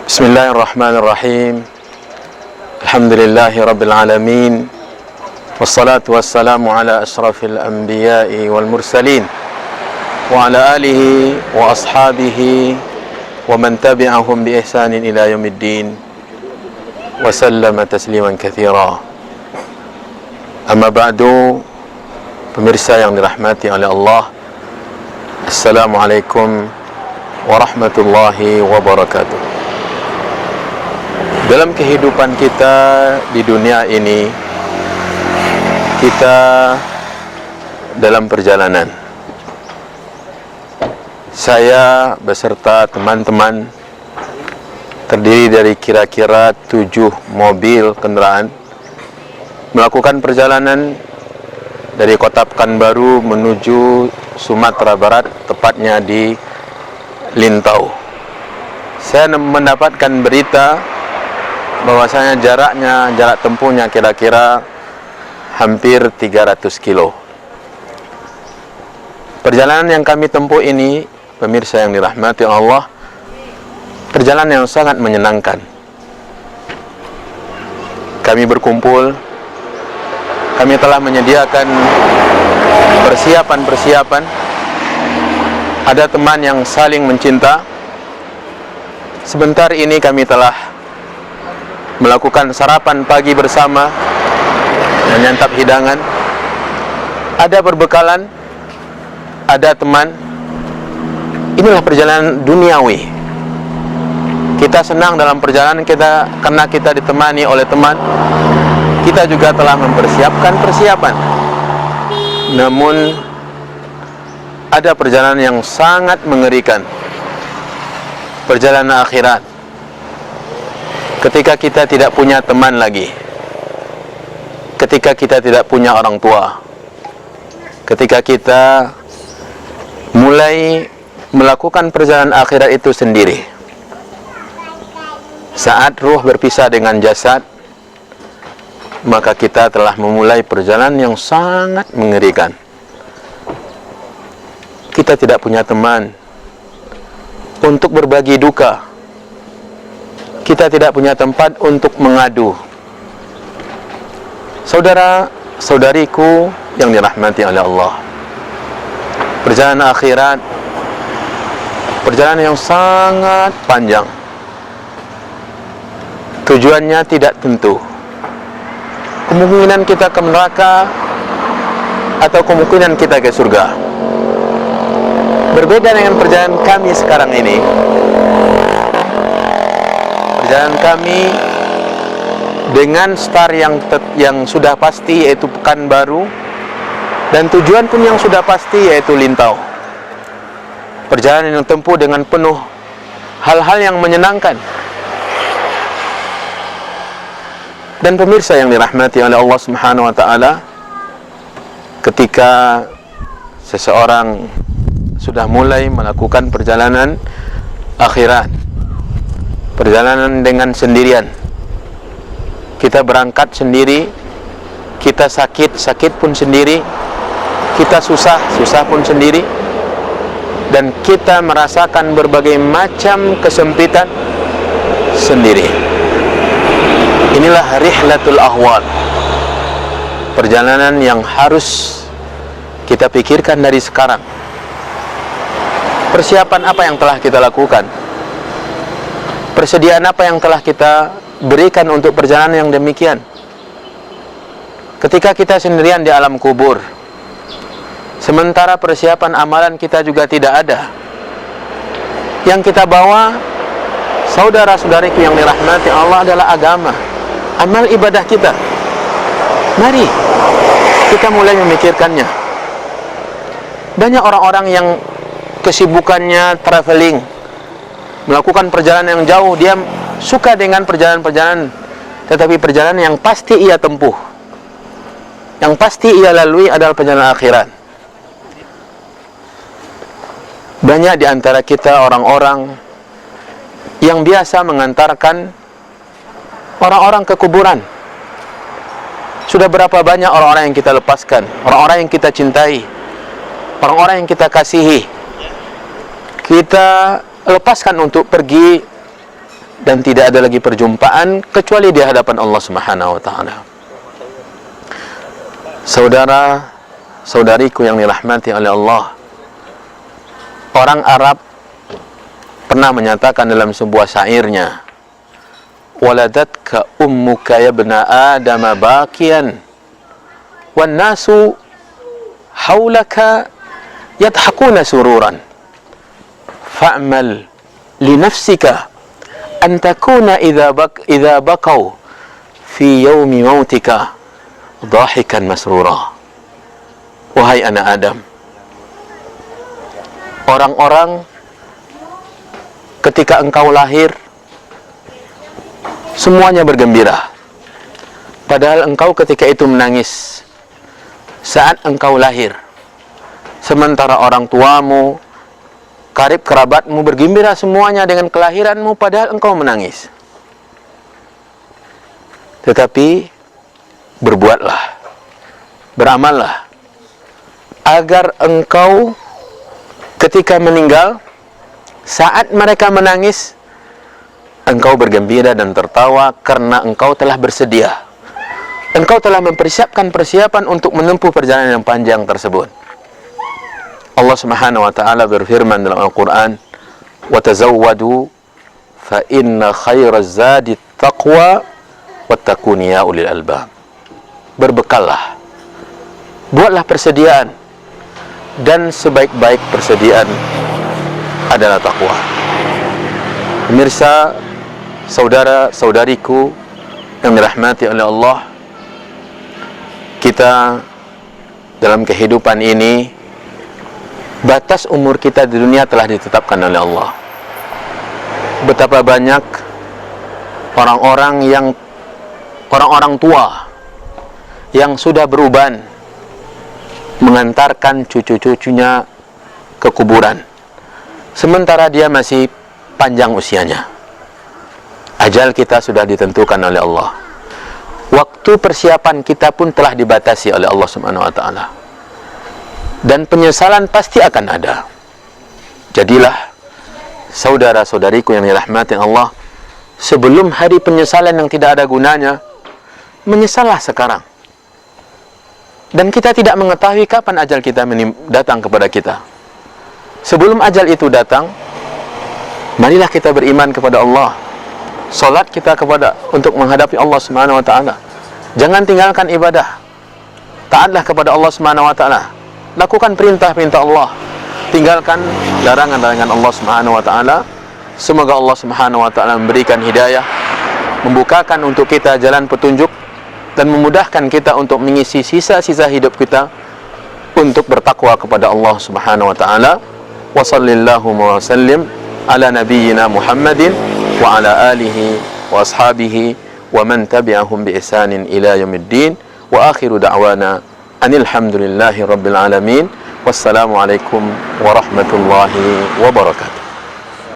Bismillahirrahmanirrahim. Alhamdulillahi rabbil alamin. Wassalatu wassalamu ala ashrafil anbiya'i wal mursalin wa ala alihi wa ashabihi wa man tabi'ahum bi ihsanin ila yaumiddin wa sallama tasliman katsira. Amma ba'du, pemirsa yang dirahmati oleh Allah, Assalamualaikum warahmatullahi wabarakatuh. Dalam kehidupan kita di dunia ini, kita dalam perjalanan. Saya beserta teman-teman terdiri dari kira-kira 7 mobil kendaraan melakukan perjalanan dari kota Pekanbaru menuju Sumatera Barat, tepatnya di Lintau. Saya mendapatkan berita bahwasanya jarak tempuhnya kira-kira hampir 300 kilo. Perjalanan yang kami tempuh ini, pemirsa yang dirahmati Allah, perjalanan yang sangat menyenangkan. Kami berkumpul, kami telah menyediakan persiapan-persiapan. Ada teman yang saling mencinta. Sebentar ini kami telah melakukan sarapan pagi bersama, menyantap hidangan. Ada perbekalan, ada teman. Inilah perjalanan duniawi. Kita senang dalam perjalanan kita karena kita ditemani oleh teman. Kita juga telah mempersiapkan persiapan. Namun ada perjalanan yang sangat mengerikan, perjalanan akhirat. Ketika kita tidak punya teman lagi, ketika kita tidak punya orang tua, ketika kita mulai melakukan perjalanan akhirat itu sendiri. Saat ruh berpisah dengan jasad, maka kita telah memulai perjalanan yang sangat mengerikan. Kita tidak punya teman untuk berbagi duka. Kita tidak punya tempat untuk mengadu. Saudara-saudariku yang dirahmati oleh Allah, perjalanan akhirat, perjalanan yang sangat panjang. Tujuannya tidak tentu. Kemungkinan kita ke neraka atau kemungkinan kita ke surga. Berbeda dengan perjalanan kami sekarang ini. Perjalanan kami dengan start yang sudah pasti, yaitu Pekanbaru, dan tujuan pun yang sudah pasti, yaitu Lintau. Perjalanan yang tempuh dengan penuh hal-hal yang menyenangkan. Dan pemirsa yang dirahmati oleh Allah Subhanahu wa taala, ketika seseorang sudah mulai melakukan perjalanan akhirat, perjalanan dengan sendirian, kita berangkat sendiri, kita sakit pun sendiri, kita susah pun sendiri, dan kita merasakan berbagai macam kesempitan sendiri. Inilah rihlatul ahwal, perjalanan yang harus kita pikirkan dari sekarang. Persiapan apa yang telah kita lakukan? Persediaan apa yang telah kita berikan untuk perjalanan yang demikian? Ketika kita sendirian di alam kubur, sementara persiapan amalan kita juga tidak ada. Yang kita bawa, saudara-saudariku yang dirahmati Allah, adalah agama, amal ibadah kita. Mari kita mulai memikirkannya. Banyak orang-orang yang kesibukannya traveling, melakukan perjalanan yang jauh. Dia suka dengan perjalanan-perjalanan, tetapi perjalanan yang pasti ia tempuh, yang pasti ia lalui adalah perjalanan akhirat. Banyak di antara kita orang-orang yang biasa mengantarkan orang-orang ke kuburan. Sudah berapa banyak orang-orang yang kita lepaskan, orang-orang yang kita cintai, orang-orang yang kita kasihi, kita lepaskan untuk pergi dan tidak ada lagi perjumpaan kecuali di hadapan Allah Subhanahu wa taala. Saudara-saudariku yang dirahmati oleh Allah, orang Arab pernah menyatakan dalam sebuah syairnya, waladatka ummuka ya ibna adama bakiyan wan nasu haulaka yadhakuna sururan fa'mal li nafsika an takuna idza baqaw fi yaumi mautika dhahikan masrura. Wahai anak Adam, orang-orang ketika engkau lahir semuanya bergembira, padahal engkau ketika itu menangis saat engkau lahir. Sementara orang tuamu, karib kerabatmu bergembira semuanya dengan kelahiranmu, padahal engkau menangis. Tetapi berbuatlah, beramallah, agar engkau ketika meninggal, saat mereka menangis, engkau bergembira dan tertawa karena engkau telah bersedia. Engkau telah mempersiapkan persiapan untuk menempuh perjalanan yang panjang tersebut. Allah Subhanahu wa taala berfirman dalam Al-Qur'an, "Wa tazawwadu fa inna khairaz zadi taqwa wattaquni ya ulil albab." Berbekallah, buatlah persediaan, dan sebaik-baik persediaan adalah takwa. Pemirsa, saudara-saudariku yang dirahmati oleh Allah, kita dalam kehidupan ini, batas umur kita di dunia telah ditetapkan oleh Allah. Betapa banyak orang-orang tua yang sudah beruban mengantarkan cucu-cucunya ke kuburan, sementara dia masih panjang usianya. Ajal kita sudah ditentukan oleh Allah. Waktu persiapan kita pun telah dibatasi oleh Allah Subhanahu wa taala. Dan penyesalan pasti akan ada. Jadilah saudara-saudariku yang dirahmati Allah, sebelum hari penyesalan yang tidak ada gunanya, menyesallah sekarang. Dan kita tidak mengetahui kapan ajal kita datang kepada kita. Sebelum ajal itu datang, marilah kita beriman kepada Allah. Salat kita untuk menghadapi Allah Subhanahu wa taala. Jangan tinggalkan ibadah. Taatlah kepada Allah Subhanahu wa taala. Lakukan perintah-perintah Allah. Tinggalkan larangan-larangan Allah Subhanahu wa taala. Semoga Allah Subhanahu wa taala memberikan hidayah, membukakan untuk kita jalan petunjuk, dan memudahkan kita untuk mengisi sisa-sisa hidup kita untuk bertakwa kepada Allah Subhanahu wa taala. Wa sallallahu wa sallim ala nabiyyina Muhammadin wa ala alihi wa ashabihi wa man tabi'ahum bi ihsanin ila yaumiddin. Wa akhiru da'wana anil hamdulillahi rabbil alamin. Wassalamu alaikum warahmatullahi wabarakatuh.